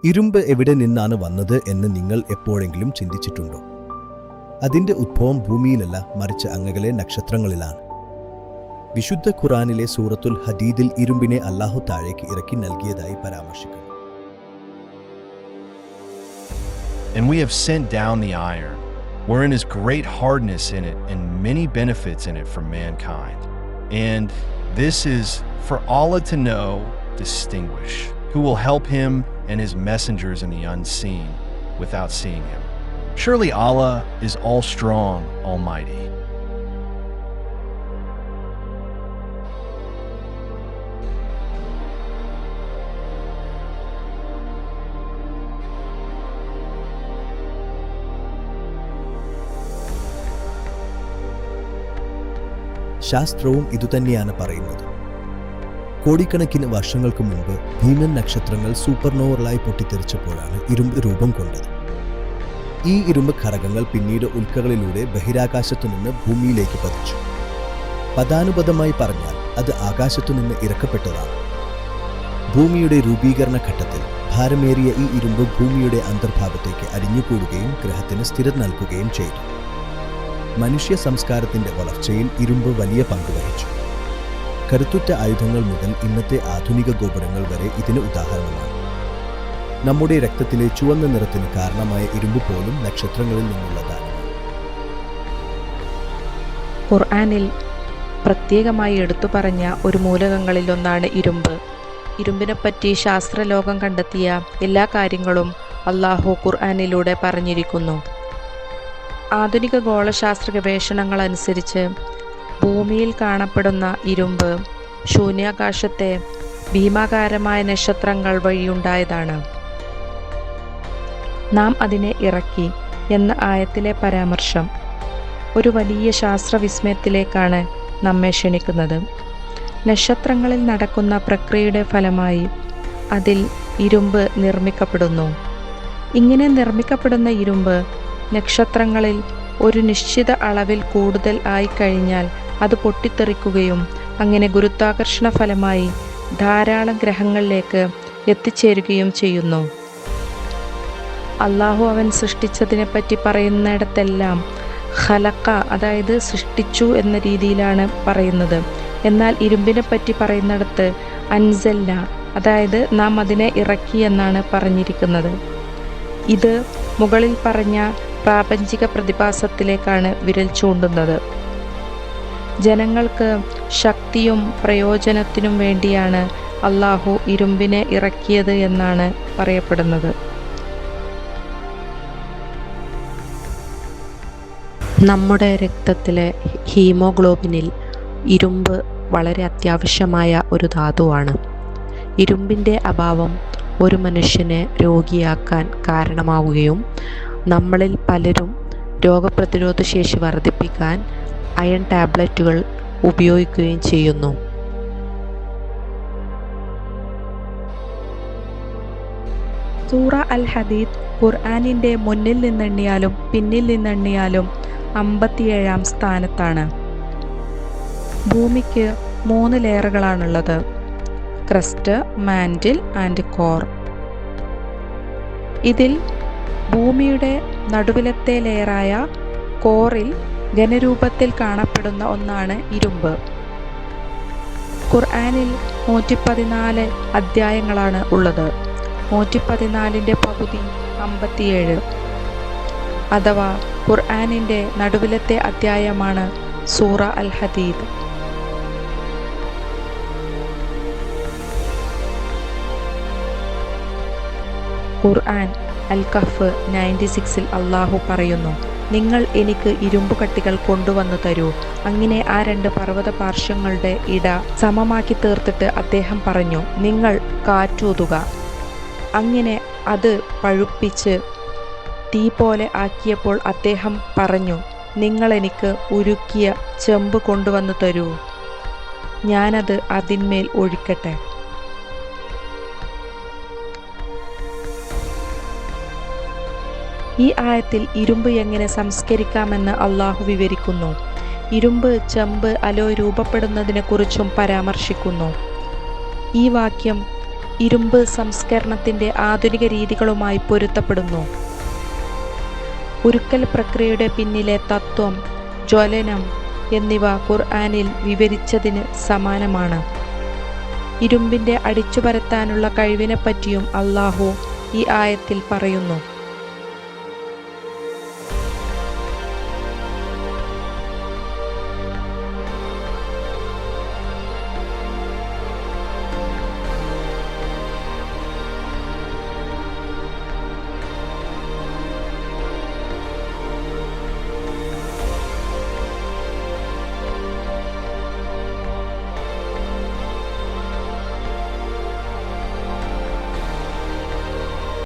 ഇരുമ്പ് എവിടെ നിന്നാണ് വന്നത് എന്ന് നിങ്ങൾ എപ്പോഴെങ്കിലും ചിന്തിച്ചിട്ടുണ്ടോ? അതിൻ്റെ ഉദ്ഭവം ഭൂമിയിലല്ല, മറിച്ച് അങ്ങകലെ നക്ഷത്രങ്ങളിലാണ്. വിശുദ്ധ ഖുർആനിലെ സൂറത്തുൽ ഹദീദിൽ ഇരുമ്പിനെ അല്ലാഹു താഴേക്ക് ഇറക്കി നൽകിയതായി പരാമർശിക്കുന്നു. And we have sent down the iron, wherein is great hardness in it and many benefits in it for mankind. And this is for Allah to know, distinguish, who will help him and his messengers in the unseen without seeing him. Surely Allah is all-strong, almighty. ശാസ്ത്രവും ഇതുതന്നെയാണ് പറയുന്നത്. കോടിക്കണക്കിന് വർഷങ്ങൾക്ക് മുൻപ് ഭീമൻ നക്ഷത്രങ്ങൾ സൂപ്പർനോവകളായി പൊട്ടിത്തെറിച്ചപ്പോഴാണ് ഇരുമ്പ് രൂപം കൊണ്ടത്. ഈ ഇരുമ്പ് ഘടകങ്ങൾ പിന്നീട് ഉൽക്കകളിലൂടെ ബഹിരാകാശത്തുനിന്ന് ഭൂമിയിലേക്ക് പതിച്ചു. പദാനുപദമായി പറഞ്ഞാൽ അത് ആകാശത്തുനിന്ന് ഇറക്കപ്പെട്ടതാണ്. ഭൂമിയുടെ രൂപീകരണ ഘട്ടത്തിൽ ഭാരമേറിയ ഈ ഇരുമ്പ് ഭൂമിയുടെ അന്തർഭാഗത്തേക്ക് അരിഞ്ഞുകൂടുകയും ഗ്രഹത്തിന് സ്ഥിരത നൽകുകയും ചെയ്തു. മനുഷ്യ സംസ്കാരത്തിന്റെ വളർച്ചയിൽ ഇരുമ്പ് വലിയ പങ്ക് വഹിച്ചു. കരുത്തുറ്റ ആയുധങ്ങൾ മുതൽ ഇന്നത്തെ ആധുനിക ഗോപുരങ്ങൾ വരെ ഇതിന് ഉദാഹരണമാണ്. നമ്മുടെ രക്തത്തിലെ ചുവന്ന നിറത്തിന് കാരണമായ ഇരുമ്പ് പോലും നക്ഷത്രങ്ങളിൽ നിന്നുള്ളതാണ്. ഖുർആനിൽ പ്രത്യേകമായി എടുത്തു പറഞ്ഞ ഒരു മൂലകങ്ങളിലൊന്നാണ് ഇരുമ്പ്. ഇരുമ്പിനെപ്പറ്റി ശാസ്ത്രലോകം കണ്ടെത്തിയ എല്ലാ കാര്യങ്ങളും അല്ലാഹു ഖുർആനിലൂടെ പറഞ്ഞിരിക്കുന്നു. ആധുനിക ഗോളശാസ്ത്ര ഗവേഷണങ്ങൾ അനുസരിച്ച് ഭൂമിയിൽ കാണപ്പെടുന്ന ഇരുമ്പ് ശൂന്യാകാശത്തെ ഭീമാകാരമായ നക്ഷത്രങ്ങൾ വഴിയുണ്ടായതാണ്. നാം അതിനെ ഇറക്കി എന്ന ആയത്തിലെ പരാമർശം ഒരു വലിയ ശാസ്ത്രവിസ്മയത്തിലേക്കാണ് നമ്മെ ക്ഷണിക്കുന്നത്. നക്ഷത്രങ്ങളിൽ നടക്കുന്ന പ്രക്രിയയുടെ ഫലമായി അതിൽ ഇരുമ്പ് നിർമ്മിക്കപ്പെടുന്നു. ഇങ്ങനെ നിർമ്മിക്കപ്പെടുന്ന ഇരുമ്പ് നക്ഷത്രങ്ങളിൽ ഒരു നിശ്ചിത അളവിൽ കൂടുതൽ ആയിക്കഴിഞ്ഞാൽ അത് പൊട്ടിത്തെറിക്കുകയും അങ്ങനെ ഗുരുത്വാകർഷണ ഫലമായി ധാരാളം ഗ്രഹങ്ങളിലേക്ക് എത്തിച്ചേരുകയും ചെയ്യുന്നു. അല്ലാഹു അവൻ സൃഷ്ടിച്ചതിനെപ്പറ്റി പറയുന്നിടത്തെല്ലാം ഖലഖ, അതായത് സൃഷ്ടിച്ചു എന്ന രീതിയിലാണ് പറയുന്നത്. എന്നാൽ ഇരുമ്പിനെ പറ്റി പറയുന്നിടത്ത് അൻസൽന, അതായത് നാം അതിനെ ഇറക്കി എന്നാണ് പറഞ്ഞിരിക്കുന്നത്. ഇത് മുകളിൽ പറഞ്ഞ പ്രാപഞ്ചിക പ്രതിഭാസത്തിലേക്കാണ് വിരൽ ചൂണ്ടുന്നത്. ജനങ്ങൾക്ക് ശക്തിയും പ്രയോജനത്തിനും വേണ്ടിയാണ് അല്ലാഹു ഇരുമ്പിനെ ഇറക്കിയത് എന്നാണ് പറയപ്പെടുന്നത്. നമ്മുടെ രക്തത്തിലെ ഹീമോഗ്ലോബിനിൽ ഇരുമ്പ് വളരെ അത്യാവശ്യമായ ഒരു ധാതുവാണ്. ഇരുമ്പിൻ്റെ അഭാവം ഒരു മനുഷ്യനെ രോഗിയാക്കാൻ കാരണമാവുകയും നമ്മളിൽ പലരും രോഗപ്രതിരോധ ശേഷി വർദ്ധിപ്പിക്കാൻ അയൺ ടാബ്ലറ്റുകൾ ഉപയോഗിക്കുകയും ചെയ്യുന്നു. സൂറ അൽ ഹദീദ് ഖുർആനിൻ്റെ മുന്നിൽ നിന്നെണ്ണിയാലും പിന്നിൽ നിന്നെണ്ണിയാലും 57-ാം സ്ഥാനത്താണ്. ഭൂമിക്ക് 3 ലെയറുകളാണുള്ളത്: ക്രസ്റ്റ്, മാൻറ്റിൽ ആൻഡ് കോർ. ഇതിൽ ഭൂമിയുടെ നടുവിലത്തെ ലെയറായ കോറിൽ ഘനരൂപത്തിൽ കാണപ്പെടുന്ന ഒന്നാണ് ഇരുമ്പ്. ഖുർആനിൽ 114 അധ്യായങ്ങളാണ് ഉള്ളത്. 114ൻ്റെ പകുതി 57, അഥവാ ഖുർആനിൻ്റെ നടുവിലത്തെ അധ്യായമാണ് സൂറ അൽ ഹദീദ്. ഖുർആൻ അൽ കഹ്ഫ് 96-ൽ അല്ലാഹു പറയുന്നു, നിങ്ങൾ എനിക്ക് ഇരുമ്പുകട്ടികൾ കൊണ്ടുവന്നു തരൂ. അങ്ങനെ ആ 2 പർവ്വത പാർശ്വങ്ങളുടെ ഇട സമമാക്കി തീർത്തിട്ട് അദ്ദേഹം പറഞ്ഞു, നിങ്ങൾ കാറ്റൂതുക. അങ്ങനെ അത് പഴുപ്പിച്ച് തീ പോലെ ആക്കിയപ്പോൾ അദ്ദേഹം പറഞ്ഞു, നിങ്ങളെനിക്ക് ഉരുക്കിയ ചെമ്പ് കൊണ്ടുവന്നു തരൂ, ഞാനത് അതിന്മേൽ ഒഴിക്കട്ടെ. ഈ ആയത്തിൽ ഇരുമ്പ് എങ്ങനെ സംസ്കരിക്കാമെന്ന് അല്ലാഹു വിവരിക്കുന്നു. ഇരുമ്പ്, ചെമ്പ്, അലോയ് രൂപപ്പെടുന്നതിനെക്കുറിച്ചും പരാമർശിക്കുന്നു. ഈ വാക്യം ഇരുമ്പ് സംസ്കരണത്തിൻ്റെ ആധുനിക രീതികളുമായി പൊരുത്തപ്പെടുന്നു. ഉരുക്കൽ പ്രക്രിയയുടെ പിന്നിലെ തത്വം, ജ്വലനം എന്നിവ ഖുർആനിൽ വിവരിച്ചതിന് സമാനമാണ്. ഇരുമ്പിൻ്റെ അടിച്ചുപരത്താനുള്ള കഴിവിനെപ്പറ്റിയും അല്ലാഹു ഈ ആയത്തിൽ പറയുന്നു.